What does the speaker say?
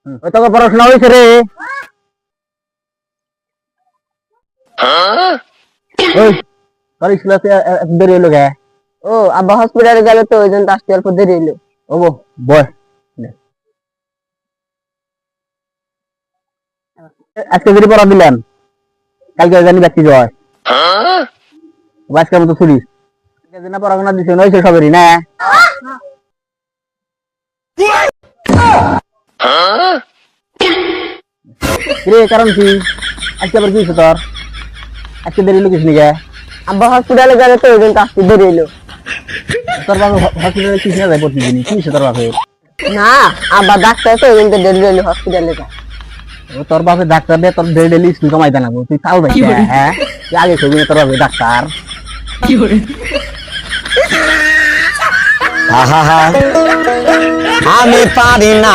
ওই তোকে পড়াশোনা হয়েছে রে? ওই তোর স্কুল আছে এত দেরি হলো কে? ও আব্বা হসপিটালে গেল তো ওই জন্য আসতে অল্প দেরি হলো। ও বয়, আজকে যদি পড়া দিলাম কালকে জানি ব্যক্তি জয় আজকের মতো ছুটি না পড়াশোনা দিচ্ছে নয়ছে সবেরই না। রে কারণ কি আজকে আবার কি হয়েছে তোর? আজকে দেরি হলো কিছু নিকে? আব্বা হসপিটালে গেল তো ওই জন্য আসতে দেরি হলো। তোর বাবা হসপিটালে কিছু না যায় প্রতিদিন, কি হয়েছে তোর বাপের? না আব্বা ডাক্তার তো ওই জন্য দেরি হলো হসপিটালে যায়। ও তোর বাপের ডাক্তার দে তোর ডেলি স্কুল কমাইতে লাগবো, তুই তাও দেখি হ্যাঁ তুই আগে ছবি তোর বাপের ডাক্তার। আমি পারি না